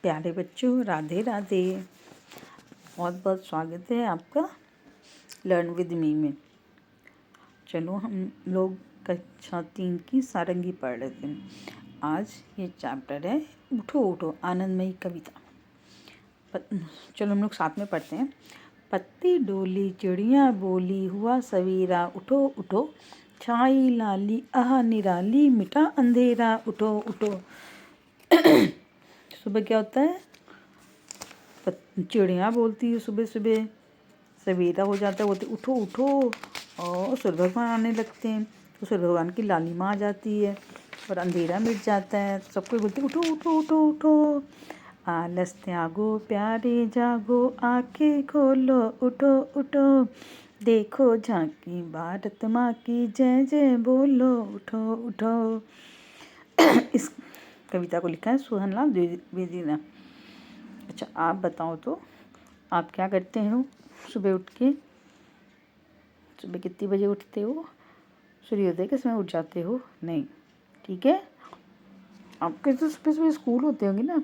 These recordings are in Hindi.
प्यारे बच्चों, राधे राधे। बहुत बहुत स्वागत है आपका लर्न विद मी में। चलो हम लोग कक्षा 3 की सारंगी पढ़ रहे थे। आज ये चैप्टर है उठो उठो आनंदमयी कविता। चलो हम लोग साथ में पढ़ते हैं। पत्ती डोली चिड़िया बोली हुआ सवेरा, उठो उठो छाई लाली आह निराली मिटा अंधेरा, उठो उठो। सुबह क्या होता है? चिड़िया बोलती है सुबह सुबह, सवेरा हो जाता है, बोलते उठो उठो, और सूर्य भगवान आने लगते हैं तो सूर्य भगवान की लालिमा आ जाती है और अंधेरा मिट जाता है। सबको बोलते उठो उठो उठो उठो, आलस त्यागो प्यारे जागो, आंखें खोलो उठो उठो, देखो झांकी भारत माँ की जय जय बोलो उठो उठो। इस कविता को लिखा है सोहनलाल द्विवेदी ने। अच्छा, आप बताओ तो आप क्या करते हो सुबह उठ के? सुबह कितनी बजे उठते हो? सूर्योदय के समय उठ जाते हो? नहीं, ठीक है। आपके तो सुबह सुबह स्कूल होते होंगे ना,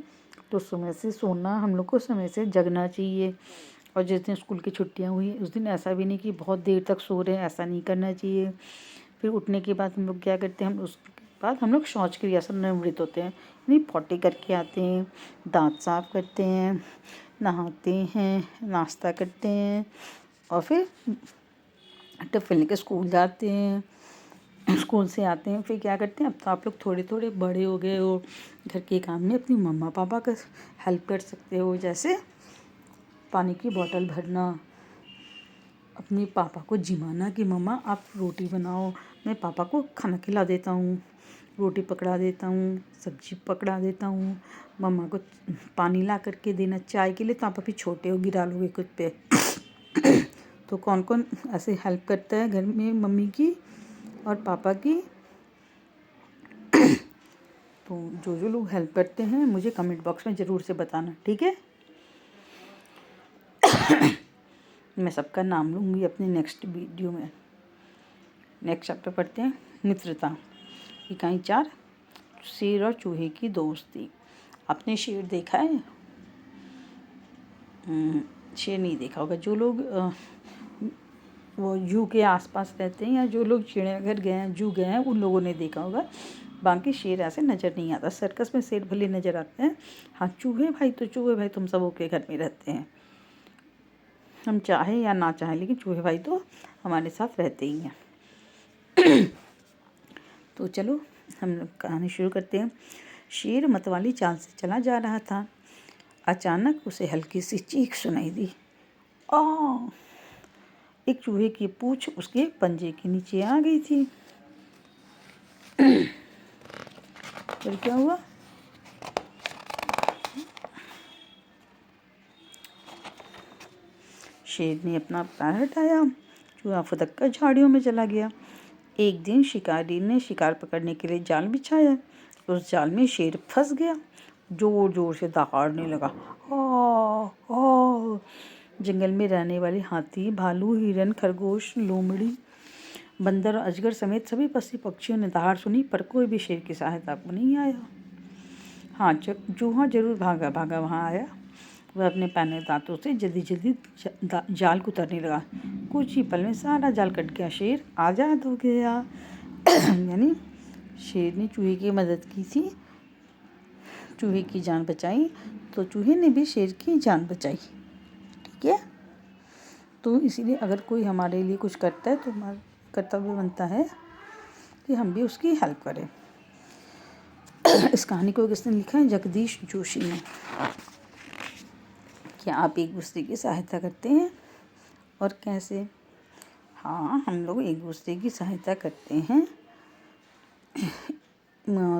तो समय से सोना, हम लोग को समय से जगना चाहिए। और जिस दिन स्कूल की छुट्टियां हुई उस दिन ऐसा भी नहीं कि बहुत देर तक सो रहे हैं, ऐसा नहीं करना चाहिए। फिर उठने के बाद हम लोग क्या करते हैं? उसके बाद हम लोग शौच क्रिया से निवृत्त होते हैं, यानी पॉटी करके आते हैं, दांत साफ करते हैं, नहाते हैं, नाश्ता करते हैं और फिर टिफिन लेके स्कूल जाते हैं। स्कूल से आते हैं, फिर क्या करते हैं? अब तो आप लोग थोड़े थोड़े बड़े हो गए हो, घर के काम में अपनी मम्मा पापा का हेल्प कर सकते हो। जैसे पानी की बोतल भरना, अपने पापा को जिमाना कि मम्मा आप रोटी बनाओ, मैं पापा को खाना खिला देता हूँ, रोटी पकड़ा देता हूँ, सब्जी पकड़ा देता हूँ। मम्मा को पानी ला करके देना चाय के लिए, तो आप अभी छोटे हो, गिरा लोगे खुद पे। तो कौन कौन ऐसे हेल्प करता है घर में मम्मी की और पापा की? तो जो जो लोग हेल्प करते हैं मुझे कमेंट बॉक्स में ज़रूर से बताना, ठीक है। मैं सबका नाम लूँगी अपने नेक्स्ट वीडियो में। नेक्स्ट चैप्टर पढ़ते हैं, मित्रता। इकाई 4, शेर और चूहे की दोस्ती। आपने शेर देखा है? शेर नहीं देखा होगा। जो लोग वो जू के आसपास रहते हैं या जो लोग चिड़ियाघर गए हैं, जू गए हैं, उन लोगों ने देखा होगा। बाकी शेर ऐसे नज़र नहीं आता। सर्कस में शेर भले नज़र आते हैं, हाँ चूहे भाई तो चूहे भाई तुम सबों के घर में रहते हैं, हम चाहे या ना चाहे, लेकिन चूहे भाई तो हमारे साथ रहते ही हैं। तो चलो हम लोग कहानी शुरू करते हैं। शेर मतवाली चाल से चला जा रहा था। अचानक उसे हल्की सी चीख सुनाई दी। आ! एक चूहे की पूंछ उसके पंजे के नीचे आ गई थी। फिर क्या हुआ? शेर ने अपना पैर हटाया, चूहा फुदक कर झाड़ियों में चला गया। एक दिन शिकारी ने शिकार पकड़ने के लिए जाल बिछाया। उस जाल में शेर फंस गया, जोर जोर से दहाड़ने लगा। आ! जंगल में रहने वाले हाथी, भालू, हिरन, खरगोश, लोमड़ी, बंदर और अजगर समेत सभी पशु पक्षियों ने दहाड़ सुनी, पर कोई भी शेर की सहायता को नहीं आया। हाँ, चूहा जरूर भागा भागा वहाँ आया। वह अपने पैने दांतों से जल्दी जल्दी जाल को उतरने लगा। कुछ ही पल में सारा जाल कट गया, शेर आज़ाद हो गया। यानी शेर ने चूहे की मदद की थी, चूहे की जान बचाई, तो चूहे ने भी शेर की जान बचाई, ठीक है। तो इसीलिए अगर कोई हमारे लिए कुछ करता है तो हमारा कर्तव्य बनता है कि हम भी उसकी हेल्प करें। इस कहानी को किसने लिखा है? जगदीश जोशी ने। क्या आप एक दूसरे की सहायता करते हैं और कैसे? हाँ, हम लोग एक दूसरे की सहायता करते हैं।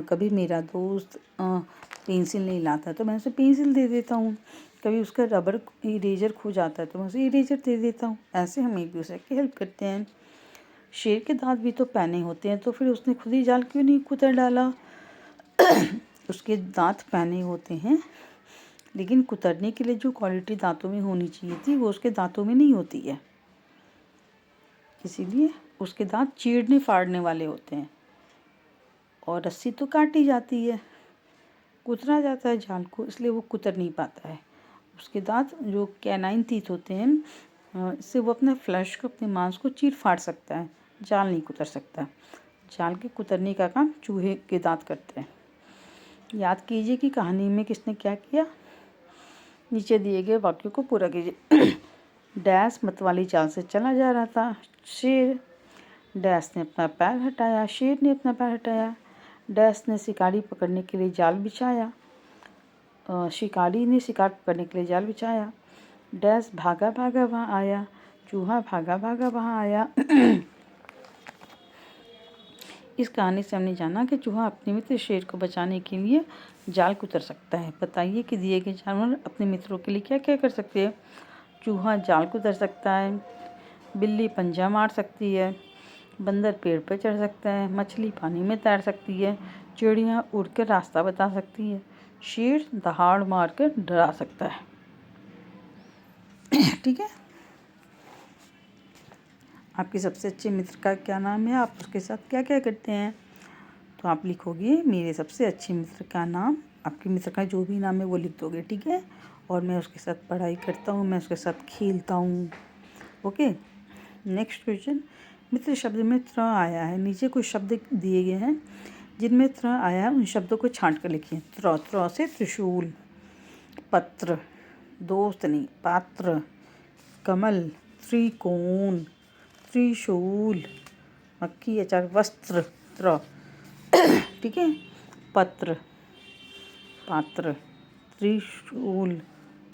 कभी मेरा दोस्त पेंसिल नहीं लाता तो मैं उसे पेंसिल दे देता हूँ। कभी उसका रबर इरेजर खो जाता है तो मैं उसे इरेजर दे देता हूँ। ऐसे हम एक दूसरे की हेल्प करते हैं। शेर के दांत भी तो पैने होते हैं, तो फिर उसने खुद ही जाल क्यों नहीं कुतर डाला? उसके दांत पैने होते हैं, लेकिन कुतरने के लिए जो क्वालिटी दांतों में होनी चाहिए थी वो उसके दांतों में नहीं होती है, इसीलिए उसके दांत चीरने फाड़ने वाले होते हैं और रस्सी तो काटी जाती है। कुतरा जाता है जाल को, इसलिए वो कुतर नहीं पाता है। उसके दांत जो कैनाइन टीथ होते हैं, इससे वो अपने फ्लैश को, अपने मांस को चीर फाड़ सकता है, जाल नहीं कुतर सकता। जाल के कुतरने का काम चूहे के दांत करते हैं। याद कीजिए कि कहानी में किसने क्या किया। नीचे दिए गए वाक्यों को पूरा कीजिए। डैश मतवाली चाल से चला जा रहा था शेर। डैश ने अपना पैर हटाया, शेर ने अपना पैर हटाया। डैश ने शिकारी पकड़ने के लिए जाल बिछाया, शिकारी ने शिकार पकड़ने के लिए जाल बिछाया। डैश भागा भागा वहाँ आया, चूहा भागा भागा वहाँ आया। इस कहानी से हमने जाना कि चूहा अपने मित्र शेर को बचाने के लिए जाल कुतर सकता है। बताइए कि दिए गए जानवर अपने मित्रों के लिए क्या क्या कर सकते हैं। चूहा जाल कुतर सकता है, बिल्ली पंजा मार सकती है, बंदर पेड़ पर चढ़ सकता है, मछली पानी में तैर सकती है, चिड़िया उड़कर रास्ता बता सकती है, शेर दहाड़ मारकर डरा सकता है। ठीक है। आपके सबसे अच्छे मित्र का क्या नाम है, आप उसके साथ क्या क्या करते हैं। तो आप लिखोगे मेरे सबसे अच्छे मित्र का नाम, आपके मित्र का जो भी नाम है वो लिख दोगे, ठीक है। और मैं उसके साथ पढ़ाई करता हूँ, मैं उसके साथ खेलता हूँ। ओके। नेक्स्ट क्वेश्चन, मित्र शब्द में त्र आया है। नीचे कुछ शब्द दिए गए हैं जिनमें त्र आया है, उन शब्दों को छांट कर लिखिए। त्र से त्रिशूल, पत्र, दोस्त नहीं, पात्र, कमल, त्रिकोण, त्रिशूल, मक्खी, अचार, वस्त्र, त्र। ठीक है। पत्र, पात्र, त्रिशूल,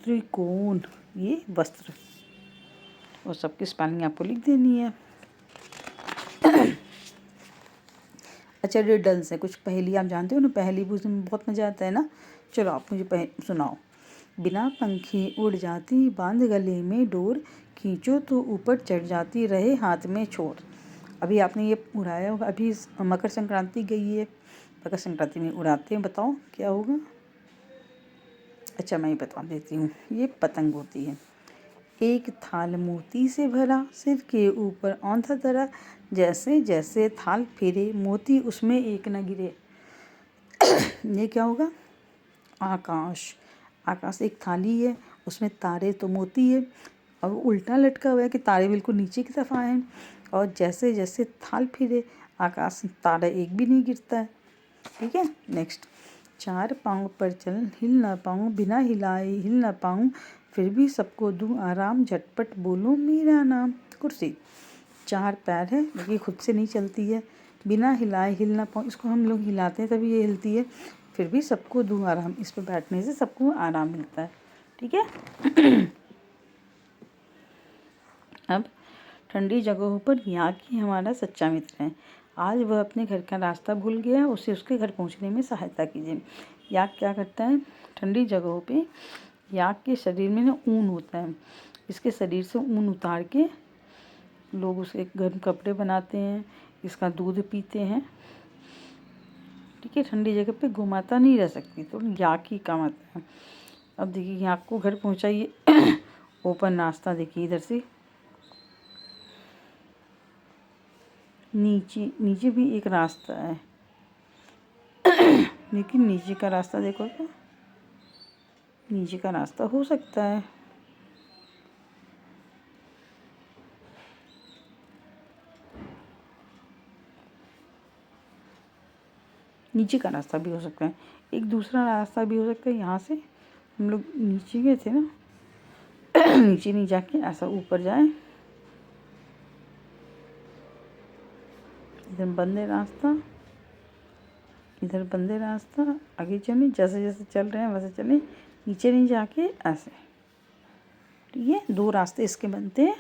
त्रिकोण, ये वस्त्र। और सबकी स्पेलिंग आपको लिख देनी है। अच्छा, रिडल्स है, कुछ पहेली आप जानते हो ना, पहेली पूछने में बहुत मज़ा आता है ना। चलो आप मुझे सुनाओ। बिना पंखी उड़ जाती, बांध गले में डोर, खींचो तो ऊपर चढ़ जाती, रहे हाथ में छोर। अभी आपने ये उड़ाया होगा, अभी मकर संक्रांति गई है, मकर संक्रांति में उड़ाते हैं, बताओ क्या होगा। अच्छा मैं ही बता देती हूँ, ये पतंग होती है। एक थाल मोती से भरा, सिर के ऊपर औंधा धरा, जैसे जैसे थाल फिरे, मोती उसमें एक न गिरे। ये क्या होगा। आकाश। आकाश एक थाली है, उसमें तारे तो मोती है, और उल्टा लटका हुआ है कि तारे बिल्कुल नीचे की तरफ आए हैं, और जैसे जैसे थाल फिरे आकाश तारा एक भी नहीं गिरता है। ठीक है। नेक्स्ट, चार पाँव पर चल, हिल ना पाऊँ, बिना हिलाए हिल ना पाऊँ, फिर भी सबको दूँ आराम, झटपट बोलो मेरा नाम। कुर्सी। चार पैर है, लेकिन खुद से नहीं चलती है, बिना हिलाए हिल ना पाऊँ, इसको हम लोग हिलाते हैं तभी ये हिलती है, फिर भी सबको दूँ आराम, इस पर बैठने से सबको आराम मिलता है। ठीक है। अब ठंडी जगहों पर याक हमारा सच्चा मित्र है। आज वह अपने घर का रास्ता भूल गया, उसे उसके घर पहुंचने में सहायता कीजिए। याक क्या करता है, ठंडी जगहों पे याक के शरीर में ना ऊन होता है, इसके शरीर से ऊन उतार के लोग उसे गर्म कपड़े बनाते हैं, इसका दूध पीते हैं। ठीक है। ठंडी जगह पे गोमाता नहीं रह सकती, तो याक ही काम आता है। अब देखिए याक को घर पहुँचाइए। ओपन नाश्ता देखिए इधर से, नीचे नीचे भी एक रास्ता है, लेकिन नीचे का रास्ता देखो तो नीचे का रास्ता हो सकता है, नीचे का रास्ता भी हो सकता है, एक दूसरा रास्ता भी हो सकता है। यहाँ से हम लोग नीचे गए थे ना, नीचे नहीं जाके ऐसा ऊपर जाए, इधर बंद है रास्ता, इधर बंद है रास्ता, आगे चलें, जैसे जैसे चल रहे हैं वैसे चलें, नीचे नहीं जाके ऐसे। ठीक है। दो रास्ते इसके बनते हैं।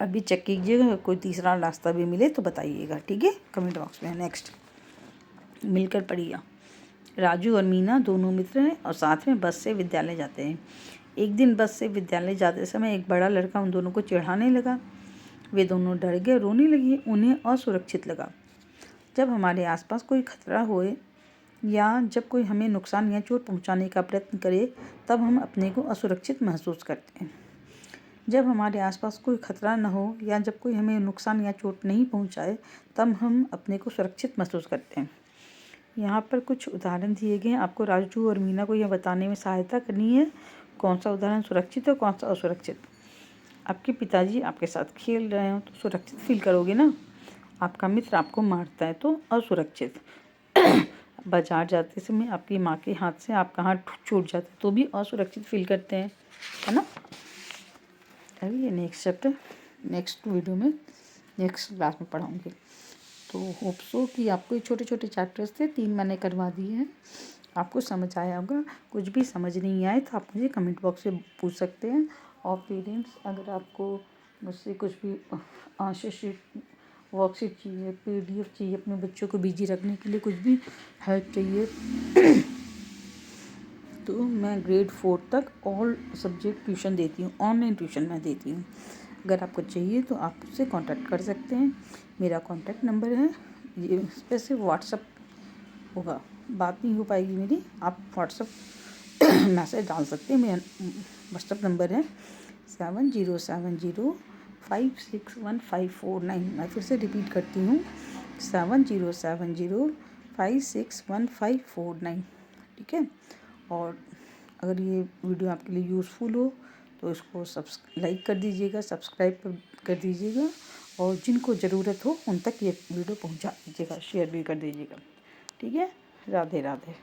अभी चेक कीजिएगा, कोई तीसरा रास्ता भी मिले तो बताइएगा, ठीक है, कमेंट बॉक्स में। नेक्स्ट, मिलकर पढ़िए। राजू और मीना दोनों मित्र हैं और साथ में बस से विद्यालय जाते हैं। एक दिन बस से विद्यालय जाते समय एक बड़ा लड़का उन दोनों को चिढ़ाने लगा। वे दोनों डर गए, रोने लगे, उन्हें असुरक्षित लगा। जब हमारे आसपास कोई खतरा होए या जब कोई हमें नुकसान या चोट पहुंचाने का प्रयत्न करे, तब हम अपने को असुरक्षित महसूस करते हैं। जब हमारे आसपास कोई खतरा न हो या जब कोई हमें नुकसान या चोट नहीं पहुंचाए, तब हम अपने को सुरक्षित महसूस करते हैं। यहाँ पर कुछ उदाहरण दिए गए हैं। आपको राजू और मीना को यह बताने में सहायता करनी है कौन सा उदाहरण सुरक्षित है और कौन सा असुरक्षित। आपके पिताजी आपके साथ खेल रहे हो तो सुरक्षित फील करोगे ना। आपका मित्र आपको मारता है तो असुरक्षित। बाजार जाते समय आपकी माँ के हाथ से आपका हाथ छूट जाता है तो भी असुरक्षित फील करते हैं, है ना। अभी ये नेक्स्ट चैप्टर नेक्स्ट वीडियो में नेक्स्ट क्लास में पढ़ाऊँगी। तो होप सो कि आपको ये छोटे छोटे चैप्टर्स थे, 3 मैंने करवा दिए हैं, आपको समझ आया होगा। कुछ भी समझ नहीं आए तो आप मुझे कमेंट बॉक्स में पूछ सकते हैं। और पेरेंट्स, अगर आपको मुझसे कुछ भी आंसर शीट, वर्कशीट चाहिए, PDF चाहिए, अपने बच्चों को बिजी रखने के लिए कुछ भी हेल्प चाहिए तो मैं ग्रेड 4 तक ऑल सब्जेक्ट ट्यूशन देती हूँ, ऑनलाइन ट्यूशन मैं देती हूँ। अगर आपको चाहिए तो आप मुझसे कांटेक्ट कर सकते हैं। मेरा कांटेक्ट नंबर है, ये इस पर सिर्फ व्हाट्सअप होगा, बात नहीं हो पाएगी मेरी, आप व्हाट्सअप मैसेज डाल सकते हैं। मेरा व्हाट्सअप नंबर है 7070561549। मैं फिर से रिपीट करती हूँ 7070561549, ठीक है। और अगर ये वीडियो आपके लिए यूज़फुल हो तो इसको लाइक कर दीजिएगा, सब्सक्राइब कर दीजिएगा, और जिनको ज़रूरत हो उन तक ये वीडियो पहुंचा दीजिएगा, शेयर भी कर दीजिएगा, ठीक है। राधे राधे।